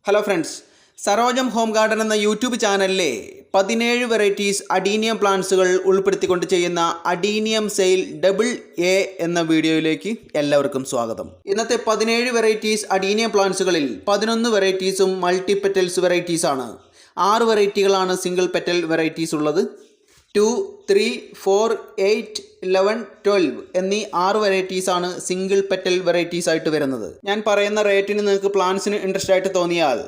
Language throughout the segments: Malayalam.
ഹലോ ഫ്രണ്ട്സ്, സരോജം ഹോം ഗാർഡൻ എന്ന യൂട്യൂബ് ചാനലിലെ 17 വെറൈറ്റീസ് അഡീനിയം പ്ലാന്റ്സുകൾ ഉൾപ്പെടുത്തിക്കൊണ്ട് ചെയ്യുന്ന അഡീനിയം സെയിൽ ഡബിൾ എ എന്ന വീഡിയോയിലേക്ക് എല്ലാവർക്കും സ്വാഗതം. ഇന്നത്തെ 17 വെറൈറ്റീസ് അഡീനിയം പ്ലാന്റ്സുകളിൽ 11 വെറൈറ്റീസും മൾട്ടി പെറ്റൽസ് വെറൈറ്റീസ് ആണ്. 6 വെറൈറ്റികളാണ് സിംഗിൾ പെറ്റൽ വെറൈറ്റീസ് ഉള്ളത്. 2, 3, 4, 8, 11, 12 എന്നീ 6 വെറൈറ്റീസാണ് സിംഗിൾ പെറ്റൽ വെറൈറ്റീസ് ആയിട്ട് വരുന്നത്. ഞാൻ പറയുന്ന റേറ്റിന് നിങ്ങൾക്ക് പ്ലാന്റ്സിന് ഇൻട്രസ്റ്റ് ആയിട്ട് തോന്നിയാൽ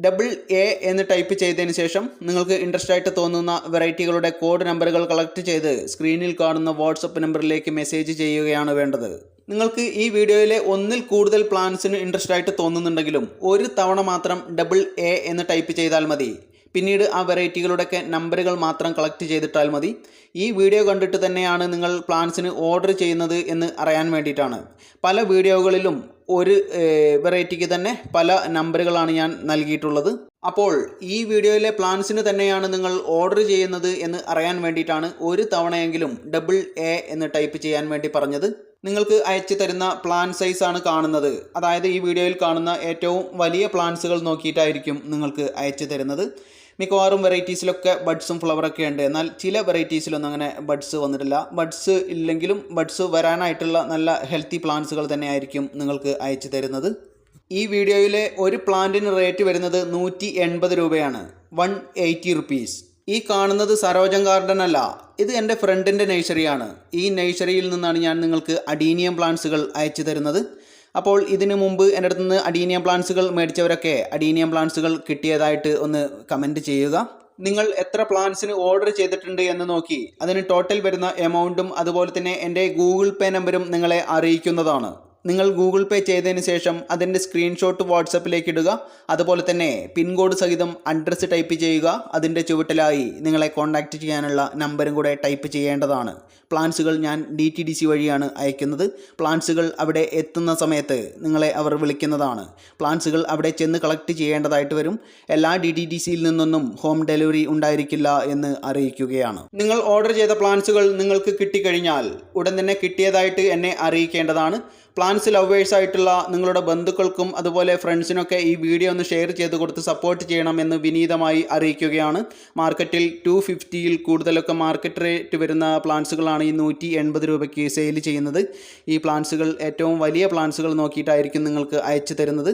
ഡബിൾ എ എന്ന് ടൈപ്പ് ചെയ്തതിന് ശേഷം നിങ്ങൾക്ക് ഇൻട്രസ്റ്റ് ആയിട്ട് തോന്നുന്ന വെറൈറ്റികളുടെ കോഡ് നമ്പറുകൾ കളക്ട് ചെയ്ത് സ്ക്രീനിൽ കാണുന്ന വാട്സപ്പ് നമ്പറിലേക്ക് മെസ്സേജ് ചെയ്യുകയാണ് വേണ്ടത്. നിങ്ങൾക്ക് ഈ വീഡിയോയിലെ ഒന്നിൽ കൂടുതൽ പ്ലാന്റ്സിന് ഇൻട്രസ്റ്റ് ആയിട്ട് തോന്നുന്നുണ്ടെങ്കിലും ഒരു തവണ മാത്രം ഡബിൾ എ എന്ന് ടൈപ്പ് ചെയ്താൽ മതി. പിന്നീട് ആ വെറൈറ്റികളുടെയൊക്കെ നമ്പറുകൾ മാത്രം കളക്ട് ചെയ്തിട്ടാൽ മതി. ഈ വീഡിയോ കണ്ടിട്ട് തന്നെയാണ് നിങ്ങൾ പ്ലാന്റ്സിന് ഓർഡർ ചെയ്യുന്നത് എന്ന് അറിയാൻ വേണ്ടിയിട്ടാണ്. പല വീഡിയോകളിലും ഒരു വെറൈറ്റിക്ക് തന്നെ പല നമ്പറുകളാണ് ഞാൻ നൽകിയിട്ടുള്ളത്. അപ്പോൾ ഈ വീഡിയോയിലെ പ്ലാന്റ്സിന് തന്നെയാണ് നിങ്ങൾ ഓർഡർ ചെയ്യുന്നത് എന്ന് അറിയാൻ വേണ്ടിയിട്ടാണ് ഒരു തവണയെങ്കിലും ഡബിൾ എ എന്ന് ടൈപ്പ് ചെയ്യാൻ വേണ്ടി പറഞ്ഞത്. നിങ്ങൾക്ക് അയച്ചു തരുന്ന പ്ലാൻ സൈസാണ് കാണുന്നത്. അതായത് ഈ വീഡിയോയിൽ കാണുന്ന ഏറ്റവും വലിയ പ്ലാന്റ്സുകൾ നോക്കിയിട്ടായിരിക്കും നിങ്ങൾക്ക് അയച്ചു തരുന്നത്. മിക്കവാറും വെറൈറ്റീസിലൊക്കെ ബഡ്സും ഫ്ലവറൊക്കെ ഉണ്ട്. എന്നാൽ ചില വെറൈറ്റീസിലൊന്നും അങ്ങനെ ബഡ്സ് വന്നിട്ടില്ല. ബഡ്സ് ഇല്ലെങ്കിലും ബഡ്സ് വരാനായിട്ടുള്ള നല്ല ഹെൽത്തി പ്ലാന്റ്സുകൾ തന്നെയായിരിക്കും നിങ്ങൾക്ക് അയച്ചു തരുന്നത്. ഈ വീഡിയോയിലെ ഒരു പ്ലാന്റിന് റേറ്റ് വരുന്നത് 180 രൂപയാണ്, 180 റുപ്പീസ്. ഈ കാണുന്നത് സരോജം ഗാർഡൻ അല്ല, ഇത് എൻ്റെ ഫ്രണ്ടിൻ്റെ നഴ്സറിയാണ്. ഈ നഴ്സറിയിൽ നിന്നാണ് ഞാൻ നിങ്ങൾക്ക് അഡീനിയം പ്ലാന്റ്സുകൾ അയച്ചു തരുന്നത്. അപ്പോൾ ഇതിനു മുമ്പ് എൻ്റെ അടുത്ത് നിന്ന് അഡീനിയം പ്ലാന്റ്സുകൾ മേടിച്ചവരൊക്കെ അഡീനിയം പ്ലാന്റ്സുകൾ കിട്ടിയതായിട്ട് ഒന്ന് കമൻറ്റ് ചെയ്യുക. നിങ്ങൾ എത്ര പ്ലാന്റ്സിന് ഓർഡർ ചെയ്തിട്ടുണ്ട് എന്ന് നോക്കി അതിന് ടോട്ടൽ വരുന്ന എമൗണ്ടും അതുപോലെ തന്നെ എൻ്റെ ഗൂഗിൾ പേ നമ്പറും നിങ്ങളെ അറിയിക്കുന്നതാണ്. നിങ്ങൾ ഗൂഗിൾ പേ ചെയ്തതിന് ശേഷം അതിൻ്റെ സ്ക്രീൻഷോട്ട് വാട്സപ്പിലേക്ക് ഇടുക. അതുപോലെ തന്നെ പിൻകോഡ് സഹിതം അഡ്രസ്സ് ടൈപ്പ് ചെയ്യുക. അതിൻ്റെ ചുവട്ടിലായി നിങ്ങളെ കോൺടാക്റ്റ് ചെയ്യാനുള്ള നമ്പറും കൂടെ ടൈപ്പ് ചെയ്യേണ്ടതാണ്. പ്ലാന്റ്സുകൾ ഞാൻ DTDC വഴിയാണ് അയക്കുന്നത്. പ്ലാന്റ്സുകൾ അവിടെ എത്തുന്ന സമയത്ത് നിങ്ങളെ അവർ വിളിക്കുന്നതാണ്. പ്ലാന്റ്സുകൾ അവിടെ ചെന്ന് കളക്ട് ചെയ്യേണ്ടതായിട്ട് വരും. എല്ലാ DTDCയിൽ നിന്നൊന്നും ഹോം ഡെലിവറി ഉണ്ടായിരിക്കില്ല എന്ന് അറിയിക്കുകയാണ്. നിങ്ങൾ ഓർഡർ ചെയ്ത പ്ലാന്റ്സുകൾ നിങ്ങൾക്ക് കിട്ടിക്കഴിഞ്ഞാൽ ഉടൻ തന്നെ കിട്ടിയതായിട്ട് എന്നെ അറിയിക്കേണ്ടതാണ്. പ്ലാന്റ്സ് ലവേഴ്സ് ആയിട്ടുള്ള നിങ്ങളുടെ ബന്ധുക്കൾക്കും അതുപോലെ ഫ്രണ്ട്സിനൊക്കെ ഈ വീഡിയോ ഒന്ന് ഷെയർ ചെയ്ത് കൊടുത്ത് സപ്പോർട്ട് ചെയ്യണമെന്ന് വിനീതമായി അറിയിക്കുകയാണ്. മാർക്കറ്റിൽ 250ൽ കൂടുതലൊക്കെ മാർക്കറ്റ് റേറ്റ് വരുന്ന പ്ലാന്റ്സുകളാണ് ഈ 180 രൂപയ്ക്ക് സെയിൽ ചെയ്യുന്നത്. ഈ പ്ലാന്റ്സുകൾ ഏറ്റവും വലിയ പ്ലാന്റ്സുകൾ നോക്കിയിട്ടായിരിക്കും നിങ്ങൾക്ക് അയച്ചു തരുന്നത്.